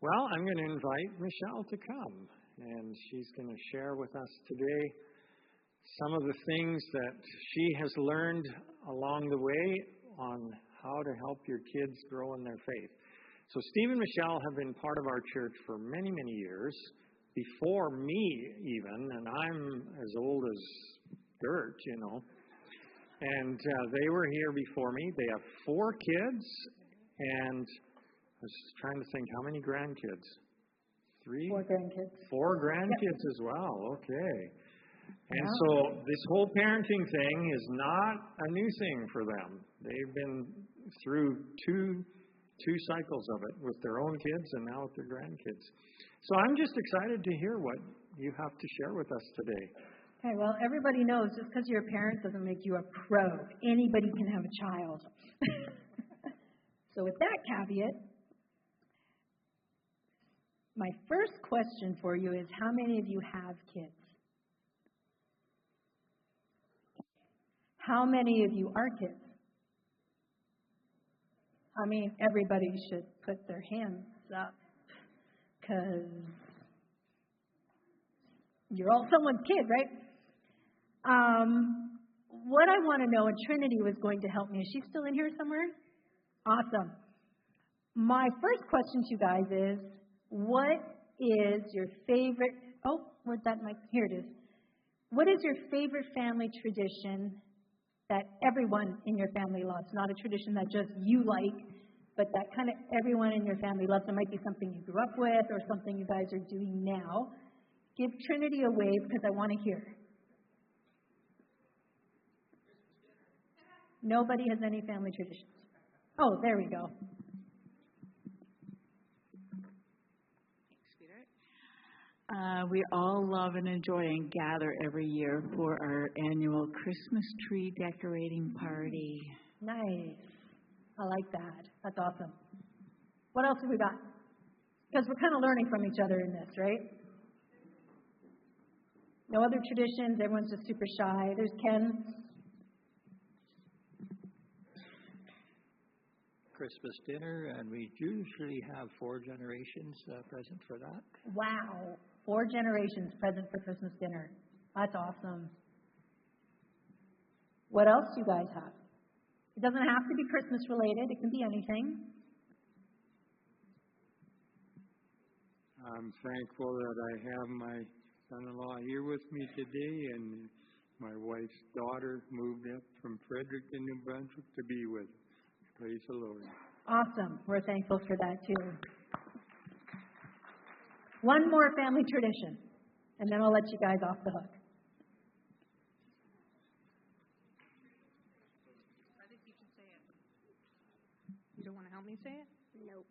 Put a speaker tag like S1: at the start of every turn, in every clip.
S1: Well, I'm going to invite Michelle to come, and she's going to share with us today some of the things that she has learned along the way on how to help your kids grow in their faith. So Steve and Michelle have been part of our church for many, many years, before me even, and I'm as old as dirt, you know. And they were here before me. They have 4 kids, and I was trying to think, how many grandkids? 3?
S2: 4 grandkids.
S1: 4 grandkids as well, okay. And so this whole parenting thing is not a new thing for them. They've been through two cycles of it with their own kids and now with their grandkids. So I'm just excited to hear what you have to share with us today.
S2: Okay, well, everybody knows just because you're a parent doesn't make you a pro. Anybody can have a child. So with that caveat, my first question for you is, how many of you have kids? How many of you are kids? I mean, everybody should put their hands up because you're all someone's kid, right? What I want to know, and Trinity was going to help me. Is she still in here somewhere? Awesome. My first question to you guys is, what is your favorite, where'd that mic, here it is. What is your favorite family tradition that everyone in your family loves? Not a tradition that just you like, but that kind of everyone in your family loves. It might be something you grew up with or something you guys are doing now. Give Trinity a wave because I want to hear. Nobody has any family traditions. Oh, there we go.
S3: We all love and enjoy and gather every year for our annual Christmas tree decorating party.
S2: Nice. I like that. That's awesome. What else have we got? Because we're kind of learning from each other in this, right? No other traditions. Everyone's just super shy. There's Ken.
S4: Christmas dinner, and we usually have 4 generations present for that.
S2: Wow. 4 generations present for Christmas dinner. That's awesome. What else do you guys have? It doesn't have to be Christmas related. It can be anything.
S5: I'm thankful that I have my son-in-law here with me today, and my wife's daughter moved up from Fredericton, New Brunswick to be with us. Praise the Lord.
S2: Awesome. We're thankful for that too. One more family tradition, and then I'll let you guys off the hook.
S6: I think you should say it. You don't want to help me say it?
S7: Nope.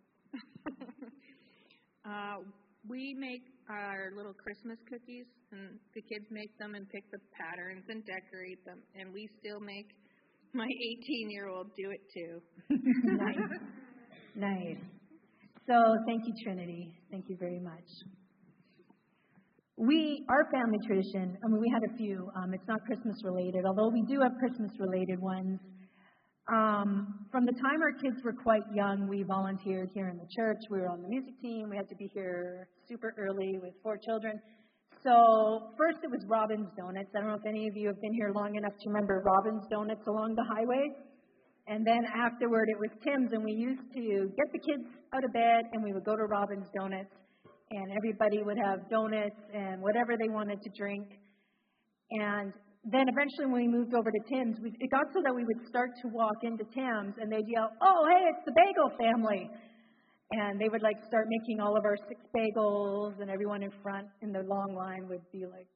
S6: We make our little Christmas cookies, and the kids make them and pick the patterns and decorate them, and we still make my 18-year-old do it too.
S2: Nice. Nice. So thank you, Trinity. Thank you very much. Our family tradition, we had a few. It's not Christmas related, although we do have Christmas related ones. From the time our kids were quite young, we volunteered here in the church. We were on the music team. We had to be here super early with 4 children. So first it was Robin's Donuts. I don't know if any of you have been here long enough to remember Robin's Donuts along the highway. And then afterward it was Tim's, and we used to get the kids out of bed and we would go to Robin's Donuts, and everybody would have donuts and whatever they wanted to drink. And then eventually when we moved over to Tim's, it got so that we would start to walk into Tim's and they'd yell, "Oh, hey, it's the bagel family." And they would start making all of our 6 bagels, and everyone in front in the long line would be like,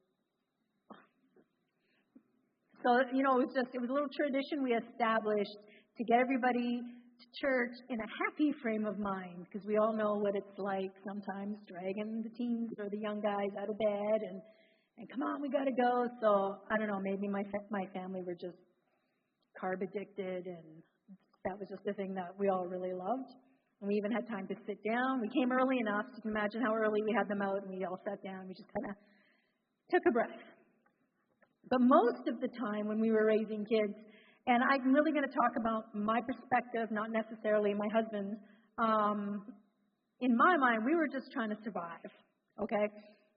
S2: so, it was a little tradition we established to get everybody to church in a happy frame of mind, because we all know what it's like sometimes dragging the teens or the young guys out of bed and come on, we got to go. So, I don't know, maybe my family were just carb addicted, and that was just the thing that we all really loved. And we even had time to sit down. We came early enough, so you can imagine how early we had them out, and we all sat down. We just kind of took a breath. But most of the time when we were raising kids, and I'm really going to talk about my perspective, not necessarily my husband's, in my mind, we were just trying to survive, okay?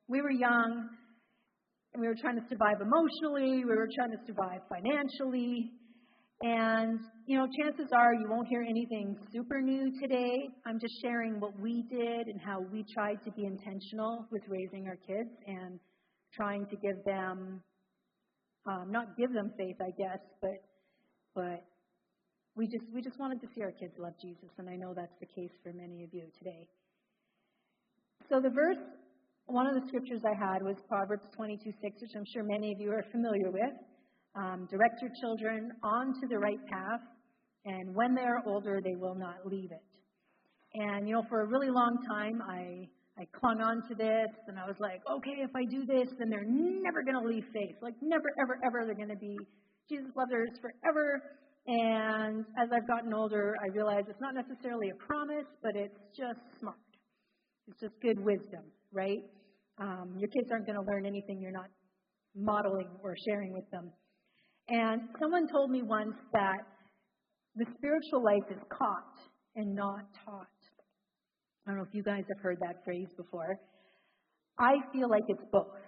S2: We were young, and we were trying to survive emotionally. We were trying to survive financially. And, chances are you won't hear anything super new today. I'm just sharing what we did and how we tried to be intentional with raising our kids and trying to give them, not give them faith, I guess, but we just wanted to see our kids love Jesus, and I know that's the case for many of you today. So one of the scriptures I had was Proverbs 22:6, which I'm sure many of you are familiar with. Direct your children onto the right path, and when they are older, they will not leave it. And, for a really long time, I clung on to this, and I was like, okay, if I do this, then they're never going to leave faith. Like, never, ever, ever, they're going to be Jesus lovers forever. And as I've gotten older, I realize it's not necessarily a promise, but it's just smart. It's just good wisdom, right? Your kids aren't going to learn anything you're not modeling or sharing with them. And someone told me once that the spiritual life is caught and not taught. I don't know if you guys have heard that phrase before. I feel like it's both.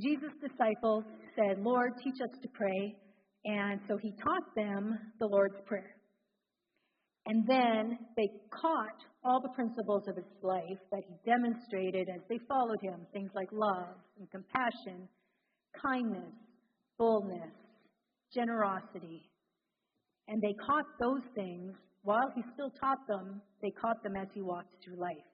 S2: Jesus' disciples said, Lord, teach us to pray. And so he taught them the Lord's Prayer. And then they caught all the principles of his life that he demonstrated as they followed him, things like love and compassion, kindness, boldness, generosity. And they caught those things while he still taught them. They caught them as he walked through life.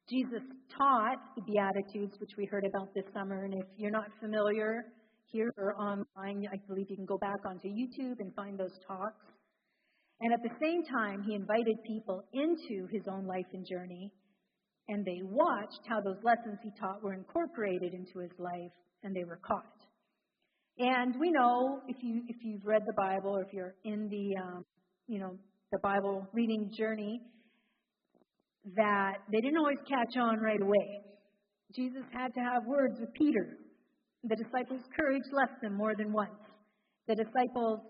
S2: Jesus taught the Beatitudes, which we heard about this summer. And if you're not familiar, here or online, I believe you can go back onto YouTube and find those talks. And at the same time, he invited people into his own life and journey, and they watched how those lessons he taught were incorporated into his life, and they were caught. And we know, if you've read the Bible, or if you're in the Bible reading journey, that they didn't always catch on right away. Jesus had to have words with Peter. The disciples' courage left them more than once. The disciples,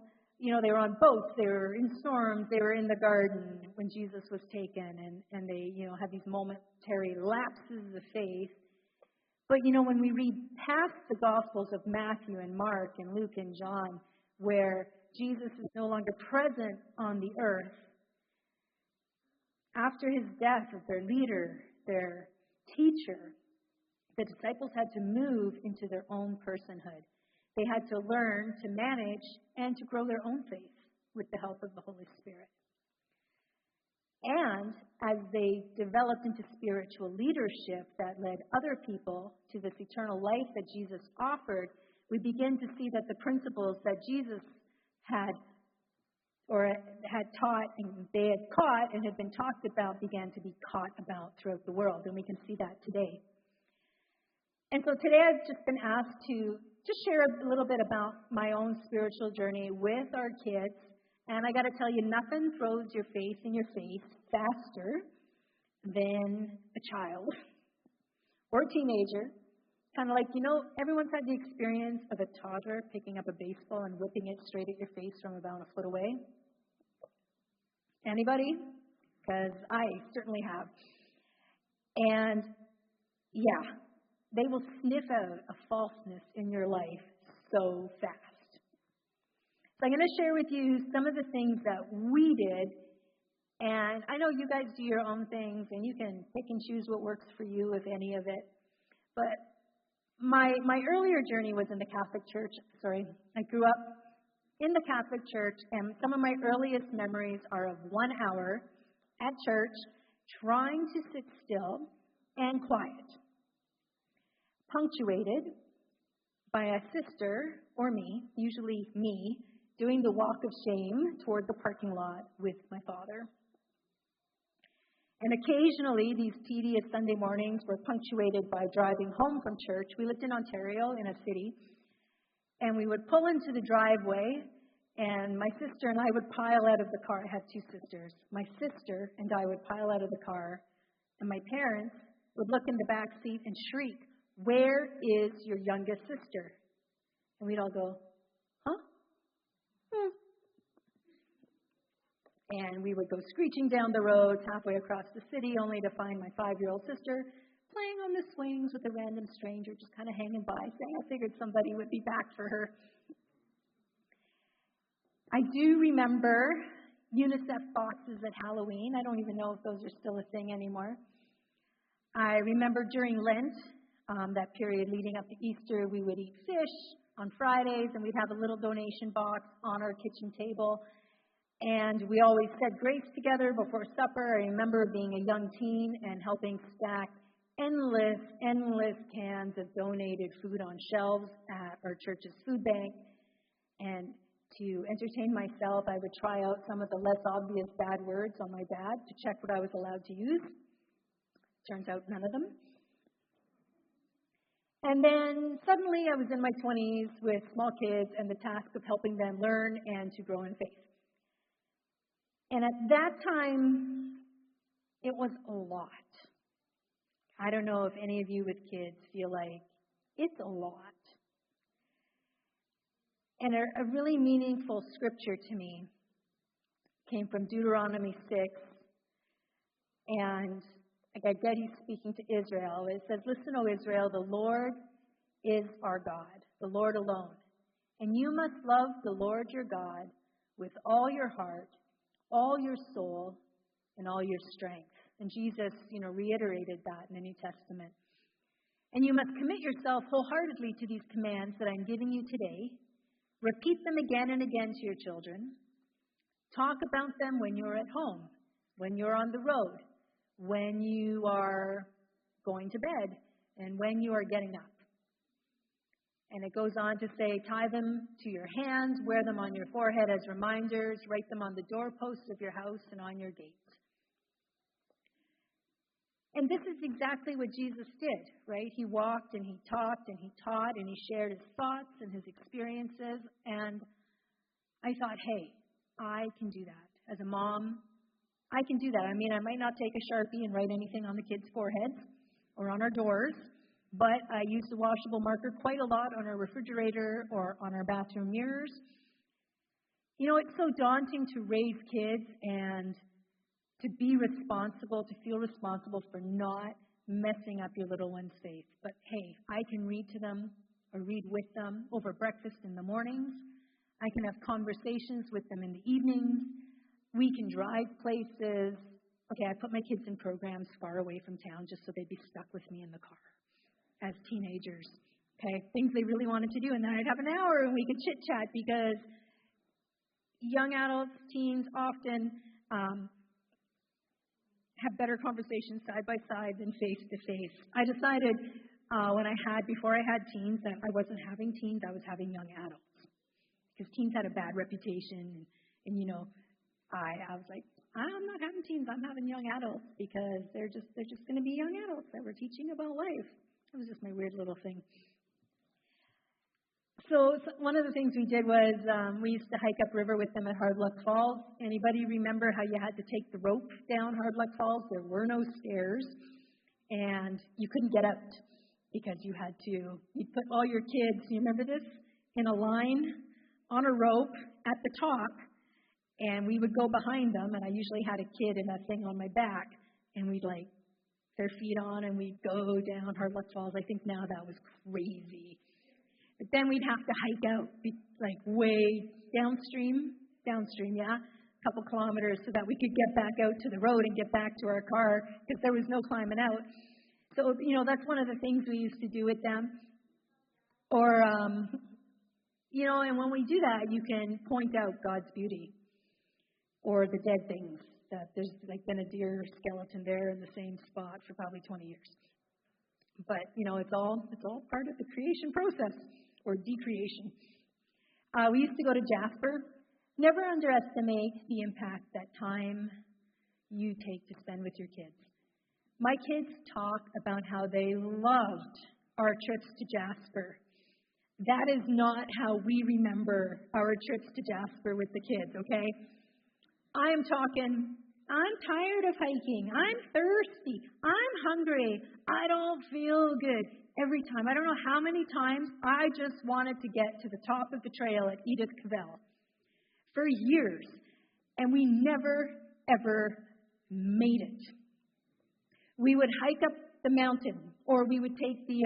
S2: they were on boats, they were in storms, they were in the garden when Jesus was taken, and they, had these momentary lapses of faith. But, when we read past the Gospels of Matthew and Mark and Luke and John, where Jesus is no longer present on the earth, after his death of their leader, their teacher, the disciples had to move into their own personhood. They had to learn to manage and to grow their own faith with the help of the Holy Spirit. And as they developed into spiritual leadership that led other people to this eternal life that Jesus offered, we begin to see that the principles that Jesus had taught and they had caught and had been talked about began to be caught about throughout the world. And we can see that today. And so today I've just been asked to just share a little bit about my own spiritual journey with our kids. And I got to tell you, nothing throws your faith in your face faster than a child or a teenager. Kind of like, everyone's had the experience of a toddler picking up a baseball and whipping it straight at your face from about a foot away. Anybody? Because I certainly have. And yeah, they will sniff out a falseness in your life so fast. So I'm going to share with you some of the things that we did. And I know you guys do your own things, and you can pick and choose what works for you, if any of it. But my earlier journey was in the Catholic Church. I grew up in the Catholic Church, and some of my earliest memories are of 1 hour at church trying to sit still and quiet, punctuated by a sister or me, usually me, doing the walk of shame toward the parking lot with my father. And occasionally, these tedious Sunday mornings were punctuated by driving home from church. We lived in Ontario, in a city, and we would pull into the driveway, and my sister and I would pile out of the car. I have two sisters. My sister and I would pile out of the car, and my parents would look in the back seat and shriek, "Where is your youngest sister?" And we'd all go, "Huh?" And we would go screeching down the roads halfway across the city, only to find my 5-year-old sister playing on the swings with a random stranger, just kind of hanging by, saying, I figured somebody would be back for her. I do remember UNICEF boxes at Halloween. I don't even know if those are still a thing anymore. I remember during Lent, that period leading up to Easter, we would eat fish on Fridays, and we'd have a little donation box on our kitchen table. And we always said grace together before supper. I remember being a young teen and helping stack endless cans of donated food on shelves at our church's food bank. And to entertain myself, I would try out some of the less obvious bad words on my dad to check what I was allowed to use. Turns out none of them. And then suddenly I was in my 20s with small kids and the task of helping them learn and to grow in faith. And at that time, it was a lot. I don't know if any of you with kids feel like it's a lot. And a really meaningful scripture to me came from Deuteronomy 6. And I get he's speaking to Israel. It says, listen, O Israel, the Lord is our God, the Lord alone. And you must love the Lord your God with all your heart, all your soul, and all your strength. And Jesus, reiterated that in the New Testament. And you must commit yourself wholeheartedly to these commands that I'm giving you today. Repeat them again and again to your children. Talk about them when you're at home, when you're on the road, when you are going to bed, and when you are getting up. And it goes on to say, tie them to your hands, wear them on your forehead as reminders, write them on the doorposts of your house and on your gates. And this is exactly what Jesus did, right? He walked and he talked and he taught and he shared his thoughts and his experiences. And I thought, hey, I can do that. As a mom, I can do that. I mean, I might not take a Sharpie and write anything on the kids' foreheads or on our doors, but I use the washable marker quite a lot on our refrigerator or on our bathroom mirrors. It's so daunting to raise kids and to be responsible, to feel responsible for not messing up your little one's faith. But hey, I can read to them or read with them over breakfast in the mornings. I can have conversations with them in the evenings. We can drive places. Okay, I put my kids in programs far away from town just so they'd be stuck with me in the car as teenagers. Okay, things they really wanted to do. And then I'd have an hour and we could chit-chat because young adults, teens often have better conversations side by side than face to face. I decided before I had teens that I wasn't having teens, I was having young adults. Because teens had a bad reputation and I was like, I'm not having teens, I'm having young adults because they're just going to be young adults that we're teaching about life. It was just my weird little thing. So one of the things we did was we used to hike upriver with them at Hard Luck Falls. Anybody remember how you had to take the rope down Hard Luck Falls? There were no stairs, and you couldn't get out because you'd put all your kids, you remember this, in a line on a rope at the top, and we would go behind them, and I usually had a kid in that thing on my back, and we'd their feet on, and we'd go down Hard Luck Falls. I think now that was crazy. But then we'd have to hike out, way downstream, yeah, a couple kilometers so that we could get back out to the road and get back to our car because there was no climbing out. So, that's one of the things we used to do with them. Or, and when we do that, you can point out God's beauty or the dead things, that there's been a deer skeleton there in the same spot for probably 20 years. But, it's all part of the creation process. Or decreation. We used to go to Jasper. Never underestimate the impact that time you take to spend with your kids. My kids talk about how they loved our trips to Jasper. That is not how we remember our trips to Jasper with the kids, okay? I'm tired of hiking. I'm thirsty. I'm hungry. I don't feel good. Every time. I don't know how many times I just wanted to get to the top of the trail at Edith Cavell for years. and we never, ever made it. We would hike up the mountain, or we would take the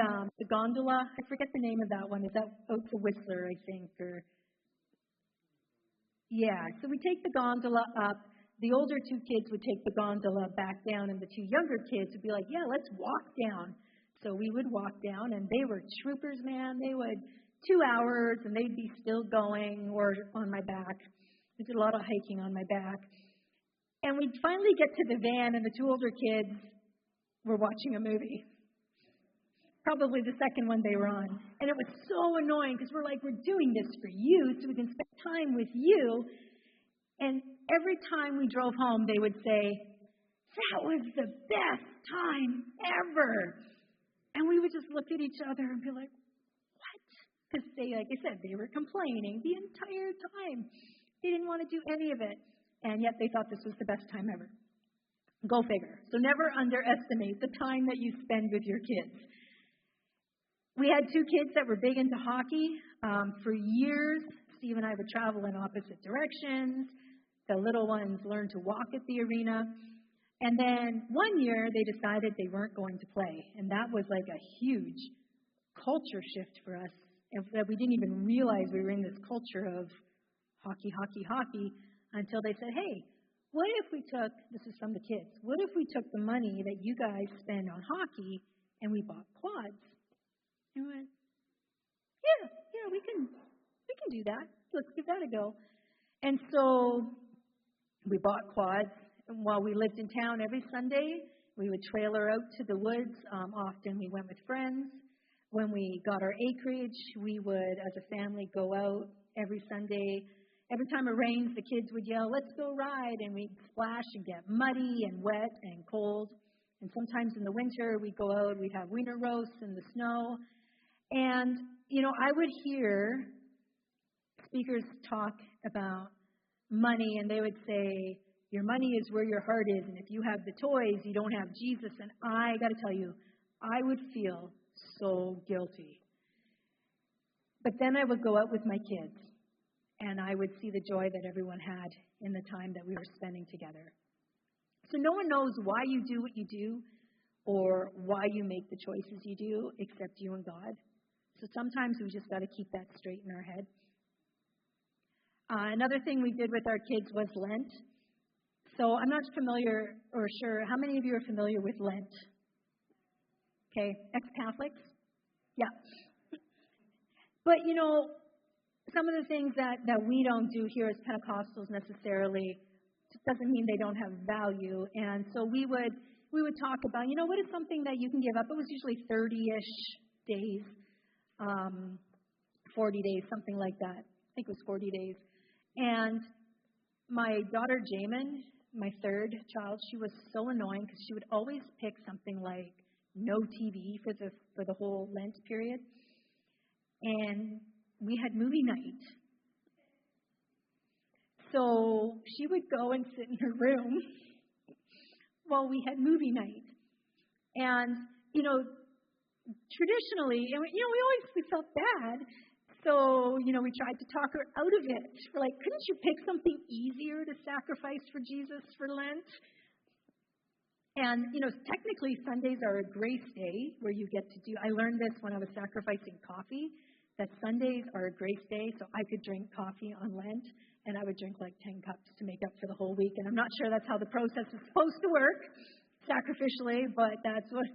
S2: gondola. I forget the name of that one. Is that out to Whistler, I think? So we take the gondola up. The older two kids would take the gondola back down, and the two younger kids would be like, yeah, let's walk down. So we would walk down, and they were troopers, man. They would 2 hours, and they'd be still going, or on my back. We did a lot of hiking on my back. And we'd finally get to the van, and the two older kids were watching a movie. Probably the second one they were on. And it was so annoying because we're like, we're doing this for you so we can spend time with you. And every time we drove home, they would say, that was the best time ever. And we would just look at each other and be like, what? Because they, like I said, they were complaining the entire time. They didn't want to do any of it. And yet they thought this was the best time ever. Go figure. So never underestimate the time that you spend with your kids. We had two kids that were big into hockey. For years, Steve and I would travel in opposite directions. The little ones learned to walk at the arena. And then one year, they decided they weren't going to play. And that was like a huge culture shift for us. And that we didn't even realize we were in this culture of hockey, hockey, hockey, until they said, hey, what if we took, this is from the kids, what if we took the money that you guys spend on hockey and we bought quads? And we went, yeah, we can do that. Let's give that a go. And so we bought quads. And while we lived in town every Sunday, we would trailer out to the woods. Often we went with friends. When we got our acreage, we would, as a family, go out every Sunday. Every time it rains, the kids would yell, let's go ride. And we'd splash and get muddy and wet and cold. And sometimes in the winter, we'd go out, we'd have wiener roasts in the snow. And, I would hear speakers talk about money, and they would say, your money is where your heart is, and if you have the toys, you don't have Jesus. And I got to tell you, I would feel so guilty. But then I would go out with my kids, and I would see the joy that everyone had in the time that we were spending together. So no one knows why you do what you do or why you make the choices you do except you and God. So sometimes we just got to keep that straight in our head. Another thing we did with our kids was Lent. So I'm not familiar or sure. How many of you are familiar with Lent? Okay, ex-Catholics? Yeah. But, some of the things that we don't do here as Pentecostals necessarily doesn't mean they don't have value. And so we would talk about, what is something that you can give up? It was usually 30-ish days, 40 days, something like that. I think it was 40 days. And my daughter, Jamin, my third child, she was so annoying because she would always pick something like no TV for the whole Lent period. And we had movie night. So she would go and sit in her room while we had movie night. And, traditionally, we felt bad. So, we tried to talk her out of it. We're like, couldn't you pick something easier to sacrifice for Jesus for Lent? And, technically Sundays are a grace day where you get to do, I learned this when I was sacrificing coffee, that Sundays are a grace day, so I could drink coffee on Lent, and I would drink like 10 cups to make up for the whole week. And I'm not sure that's how the process is supposed to work, sacrificially, but that's what.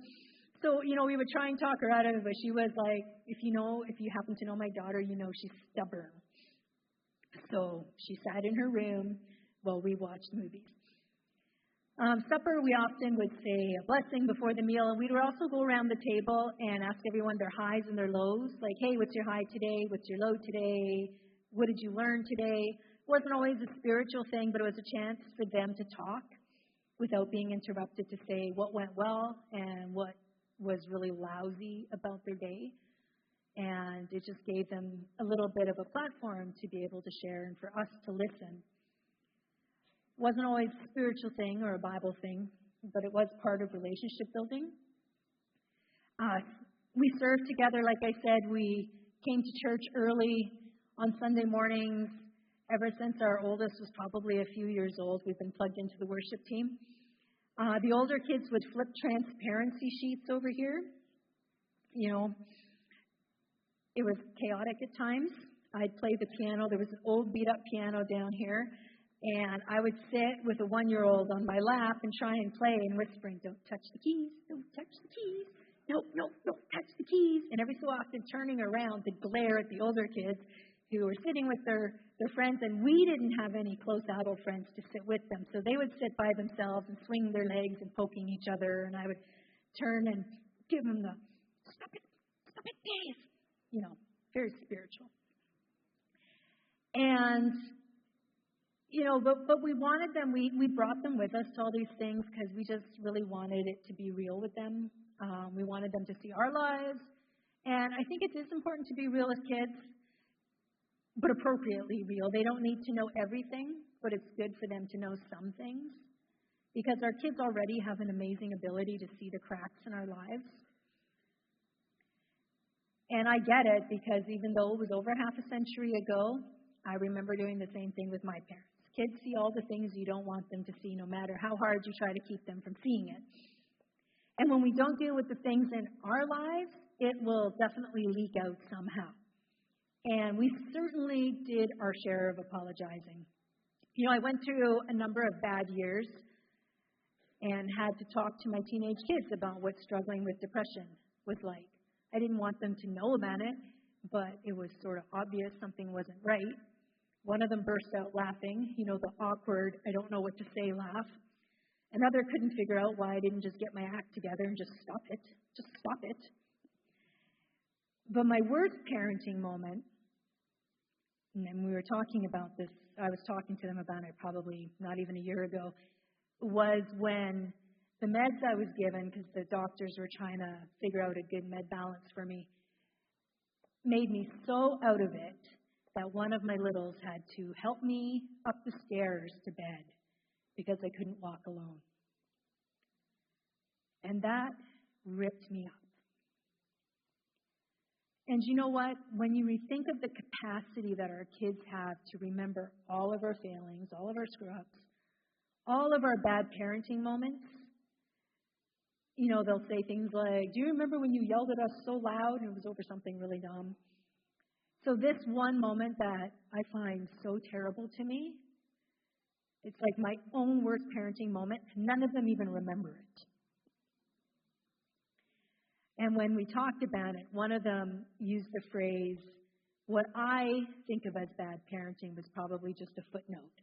S2: So, we would try and talk her out of it, but she was like, if you happen to know my daughter, she's stubborn. So she sat in her room while we watched movies. Supper, we often would say a blessing before the meal, and we would also go around the table and ask everyone their highs and their lows, like, hey, what's your high today? What's your low today? What did you learn today? It wasn't always a spiritual thing, but it was a chance for them to talk without being interrupted to say what went well and what was really lousy about their day. And it just gave them a little bit of a platform to be able to share and for us to listen. It wasn't always a spiritual thing or a Bible thing, but it was part of relationship building. We served together, like I said. We came to church early on Sunday mornings, Ever since our oldest was probably a few years old, we've been plugged into the worship team. The older kids would flip transparency sheets over here. You know, it was chaotic at times. I'd play the piano. There was an old beat-up piano down here, and I would sit with a 1-year-old on my lap and try and play and whispering, "Don't touch the keys, don't touch the keys, no, don't touch the keys." And every so often turning around to glare at the older kids who were sitting with their friends, and we didn't have any close adult friends to sit with them. So they would sit by themselves and swing their legs and poking each other, and I would turn and give them the, stop it, Dave. You know, very spiritual. And, you know, but we wanted them, we brought them with us to all these things because we just really wanted it to be real with them. We wanted them to see our lives. And I think it is important to be real with kids, but appropriately real. They don't need to know everything, but it's good for them to know some things because our kids already have an amazing ability to see the cracks in our lives. And I get it because even though it was over half a century ago, I remember doing the same thing with my parents. Kids see all the things you don't want them to see, no matter how hard you try to keep them from seeing it. And when we don't deal with the things in our lives, it will definitely leak out somehow. And we certainly did our share of apologizing. You know, I went through a number of bad years and had to talk to my teenage kids about what struggling with depression was like. I didn't want them to know about it, but it was sort of obvious something wasn't right. One of them burst out laughing, you know, the awkward, I don't know what to say laugh. Another couldn't figure out why I didn't just get my act together and just stop it. Just stop it. But my worst parenting moment, and we were talking about this, I was talking to them about it probably not even a year ago, was when the meds I was given, because the doctors were trying to figure out a good med balance for me, made me so out of it that one of my littles had to help me up the stairs to bed because I couldn't walk alone. And that ripped me up. And you know what? When you rethink of the capacity that our kids have to remember all of our failings, all of our screw-ups, all of our bad parenting moments, you know, they'll say things like, "Do you remember when you yelled at us so loud?" And it was over something really dumb. So this one moment that I find so terrible to me, it's like my own worst parenting moment. None of them even remember it. And when we talked about it, one of them used the phrase, "What I think of as bad parenting was probably just a footnote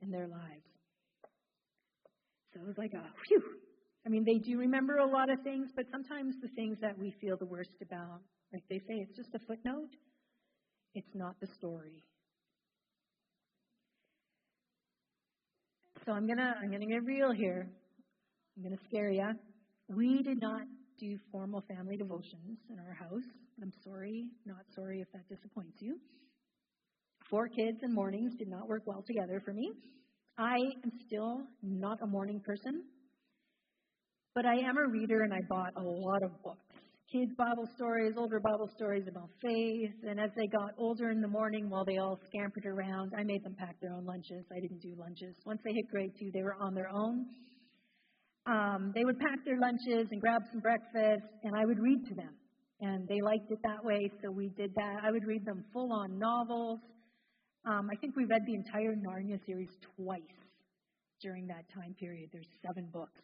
S2: in their lives." So it was like, whew. I mean, they do remember a lot of things, but sometimes the things that we feel the worst about, like they say, it's just a footnote. It's not the story. So I'm gonna get real here. I'm gonna scare you. We did not do formal family devotions in our house. I'm sorry, not sorry if that disappoints you. 4 kids and mornings did not work well together for me. I am still not a morning person, but I am a reader and I bought a lot of books. Kids' Bible stories, older Bible stories about faith, and as they got older in the morning while they all scampered around, I made them pack their own lunches. I didn't do lunches. Once they hit grade 2, they were on their own. They would pack their lunches and grab some breakfast, and I would read to them. And they liked it that way, so we did that. I would read them full-on novels. I think we read the entire Narnia series twice during that time period. There's 7 books.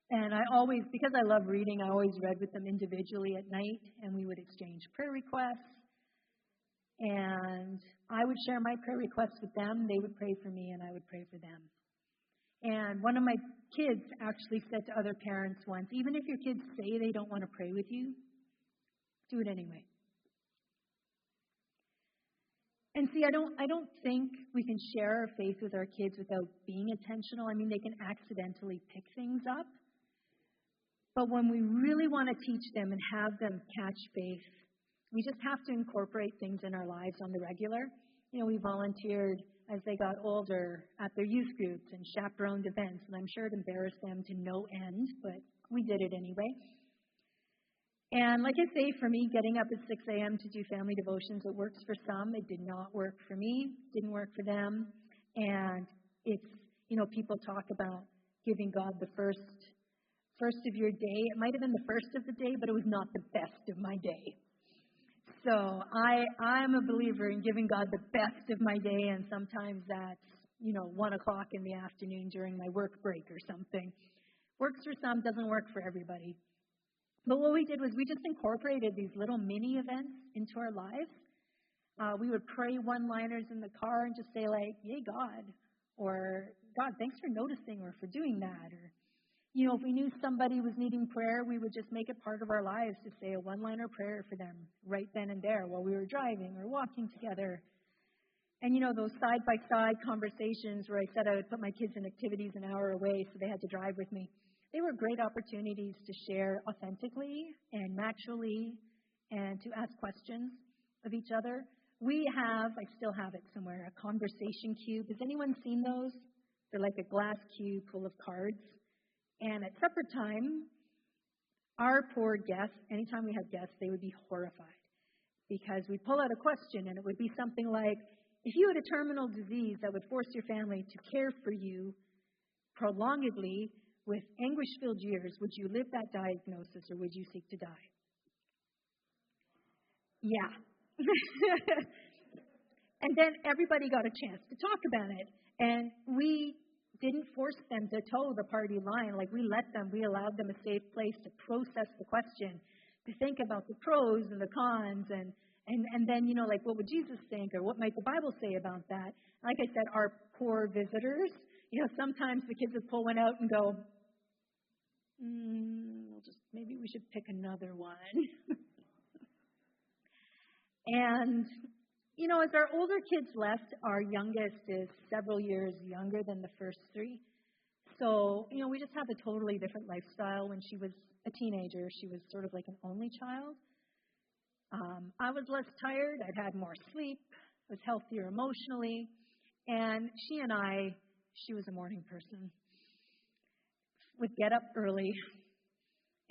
S2: And I always, because I love reading, I always read with them individually at night, and we would exchange prayer requests. And I would share my prayer requests with them. They would pray for me, and I would pray for them. And one of my kids actually said to other parents once, "Even if your kids say they don't want to pray with you, do it anyway." And see, I don't think we can share our faith with our kids without being intentional. I mean, they can accidentally pick things up. But when we really want to teach them and have them catch faith, we just have to incorporate things in our lives on the regular. You know, we volunteered as they got older at their youth groups and chaperoned events, and I'm sure it embarrassed them to no end, but we did it anyway. And like I say, for me, getting up at 6 a.m. to do family devotions, it works for some. It did not work for me, didn't work for them. And it's, people talk about giving God the first of your day. It might have been the first of the day, but it was not the best of my day. So I'm a believer in giving God the best of my day, and sometimes that's, 1 o'clock in the afternoon during my work break or something. Works for some, doesn't work for everybody. But what we did was we just incorporated these little mini events into our lives. We would pray one-liners in the car and just say like, "Yay, God," or "God, thanks for noticing or for doing that." Or, if we knew somebody was needing prayer, we would just make it part of our lives to say a one-liner prayer for them right then and there while we were driving or walking together. And, those side-by-side conversations where I said I would put my kids in activities an hour away so they had to drive with me, they were great opportunities to share authentically and naturally and to ask questions of each other. I still have it somewhere, a conversation cube. Has anyone seen those? They're like a glass cube full of cards. And at supper time, our poor guests, anytime we had guests, they would be horrified because we'd pull out a question and it would be something like, if you had a terminal disease that would force your family to care for you prolongedly with anguish-filled years, would you live that diagnosis or would you seek to die? Yeah. And then everybody got a chance to talk about it. And we didn't force them to toe the party line. Like, we allowed them a safe place to process the question, to think about the pros and the cons, and then, like, what would Jesus think, or what might the Bible say about that? Like I said, our poor visitors, sometimes the kids would pull one out and go, maybe we should pick another one. And, as our older kids left, our youngest is several years younger than the first three. So, we just have a totally different lifestyle. When she was a teenager, she was sort of like an only child. I was less tired. I'd had more sleep. Was healthier emotionally. And she was a morning person. Would get up early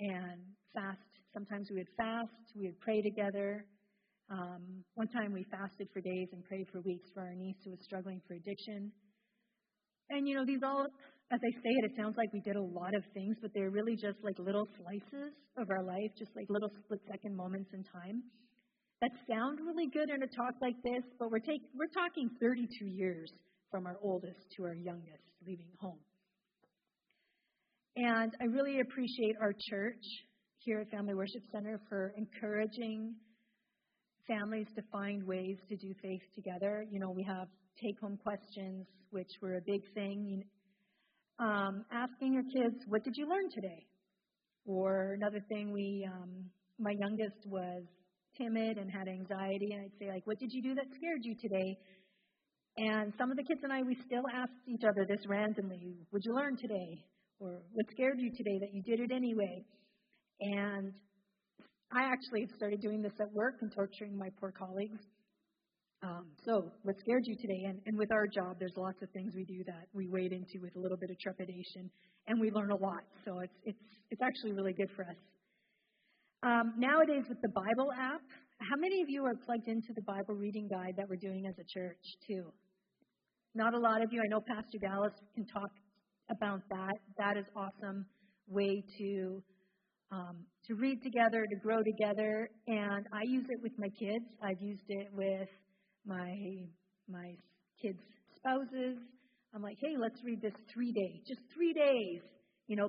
S2: and fast. Sometimes we would fast. We would pray together. One time we fasted for days and prayed for weeks for our niece who was struggling for addiction. And, these all, as I say it sounds like we did a lot of things, but they're really just like little slices of our life, just like little split-second moments in time that sound really good in a talk like this, but we're talking 32 years from our oldest to our youngest leaving home. And I really appreciate our church here at Family Worship Center for encouraging families to find ways to do faith together. We have take-home questions, which were a big thing. Asking your kids, what did you learn today? Or another thing, my youngest was timid and had anxiety, and I'd say, like, what did you do that scared you today? And some of the kids and I, we still asked each other this randomly, would you learn today? Or what scared you today that you did it anyway? And I actually have started doing this at work and torturing my poor colleagues. So what scared you today? And with our job, there's lots of things we do that we wade into with a little bit of trepidation, and we learn a lot. So it's actually really good for us. Nowadays with the Bible app, how many of you are plugged into the Bible reading guide that we're doing as a church too? Not a lot of you. I know Pastor Dallas can talk about that. That is awesome way to read together, to grow together. And I use it with my kids. I've used it with my kids' spouses. I'm like, hey, let's read this 3 days, just 3 days,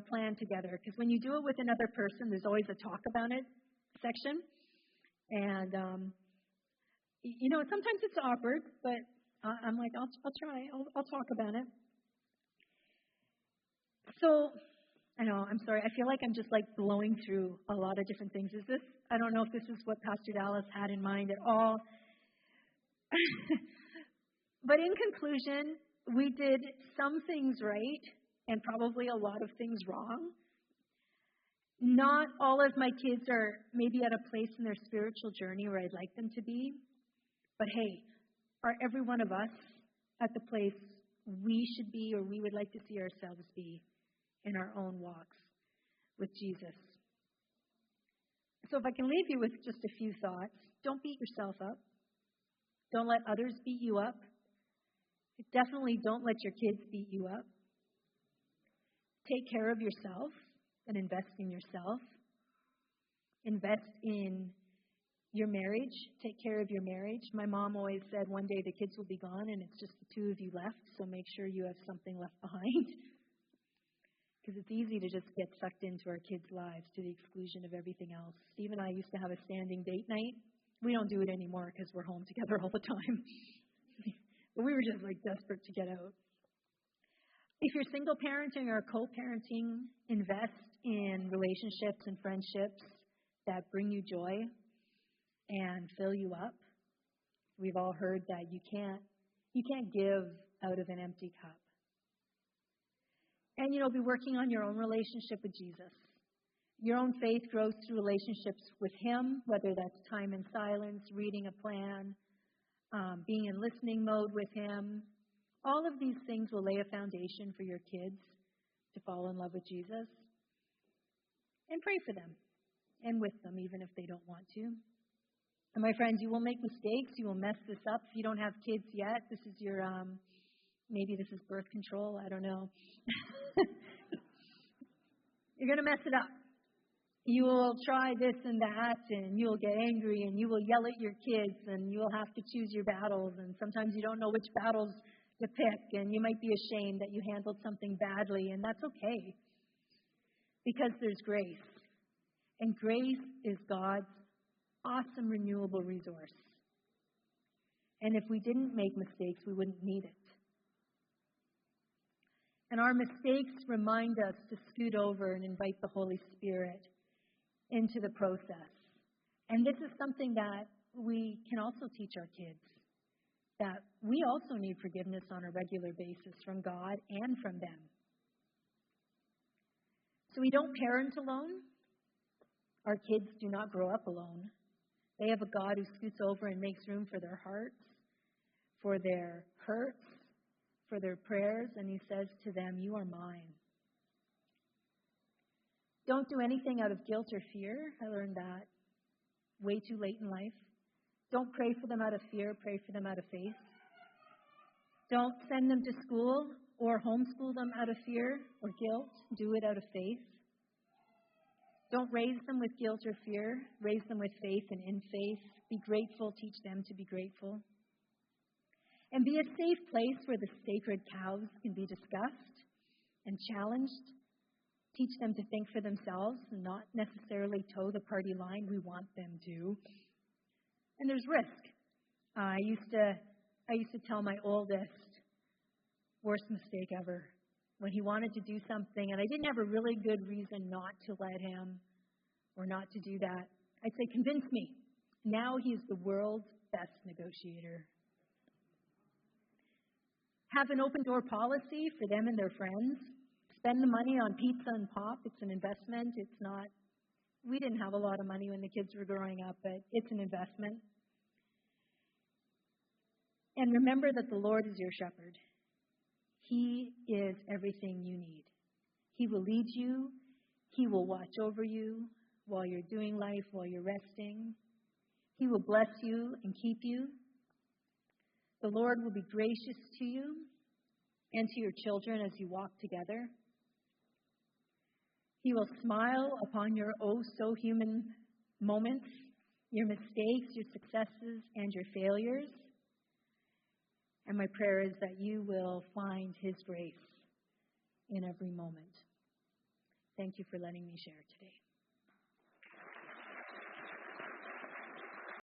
S2: plan together. Because when you do it with another person, there's always a talk about it section. And, sometimes it's awkward, but I'm like, I'll try. I'll talk about it. So, I know, I'm sorry. I feel like I'm just like blowing through a lot of different things. I don't know if this is what Pastor Dallas had in mind at all. But in conclusion, we did some things right and probably a lot of things wrong. Not all of my kids are maybe at a place in their spiritual journey where I'd like them to be. But hey, are every one of us at the place we should be or we would like to see ourselves be in our own walks with Jesus? So if I can leave you with just a few thoughts, don't beat yourself up. Don't let others beat you up. Definitely don't let your kids beat you up. Take care of yourself and invest in yourself. Invest in your marriage. Take care of your marriage. My mom always said one day the kids will be gone and it's just the two of you left, so make sure you have something left behind. Because it's easy to just get sucked into our kids' lives to the exclusion of everything else. Steve and I used to have a standing date night. We don't do it anymore because we're home together all the time. But we were just like desperate to get out. If you're single parenting or co-parenting, invest in relationships and friendships that bring you joy and fill you up. We've all heard that you can't give out of an empty cup. And, be working on your own relationship with Jesus. Your own faith grows through relationships with Him, whether that's time in silence, reading a plan, being in listening mode with Him. All of these things will lay a foundation for your kids to fall in love with Jesus. And pray for them and with them, even if they don't want to. And my friends, you will make mistakes. You will mess this up. If you don't have kids yet, this is your, maybe this is birth control. I don't know. You're going to mess it up. You will try this and that, and you will get angry, and you will yell at your kids, and you will have to choose your battles. And sometimes you don't know which battles to pick, and you might be ashamed that you handled something badly, and that's okay. Because there's grace. And grace is God's awesome renewable resource. And if we didn't make mistakes, we wouldn't need it. And our mistakes remind us to scoot over and invite the Holy Spirit into the process. And this is something that we can also teach our kids, that we also need forgiveness on a regular basis from God and from them. So we don't parent alone. Our kids do not grow up alone. They have a God who scoots over and makes room for their hearts, for their hurts, for their prayers, and He says to them, "You are mine." Don't do anything out of guilt or fear. I learned that way too late in life. Don't pray for them out of fear. Pray for them out of faith. Don't send them to school or homeschool them out of fear or guilt. Do it out of faith. Don't raise them with guilt or fear. Raise them with faith and in faith. Be grateful. Teach them to be grateful. And be a safe place where the sacred cows can be discussed and challenged. Teach them to think for themselves and not necessarily toe the party line we want them to. And there's risk. I used to tell my oldest, worst mistake ever, when he wanted to do something and I didn't have a really good reason not to let him or not to do that. I'd say, "Convince me." Now he's the world's best negotiator. Have an open door policy for them and their friends. Spend the money on pizza and pop. It's an investment. It's not, we didn't have a lot of money when the kids were growing up, but it's an investment. And remember that the Lord is your shepherd. He is everything you need. He will lead you. He will watch over you while you're doing life, while you're resting. He will bless you and keep you. The Lord will be gracious to you and to your children as you walk together. He will smile upon your oh so human moments, your mistakes, your successes, and your failures. And my prayer is that you will find His grace in every moment. Thank you for letting me share today.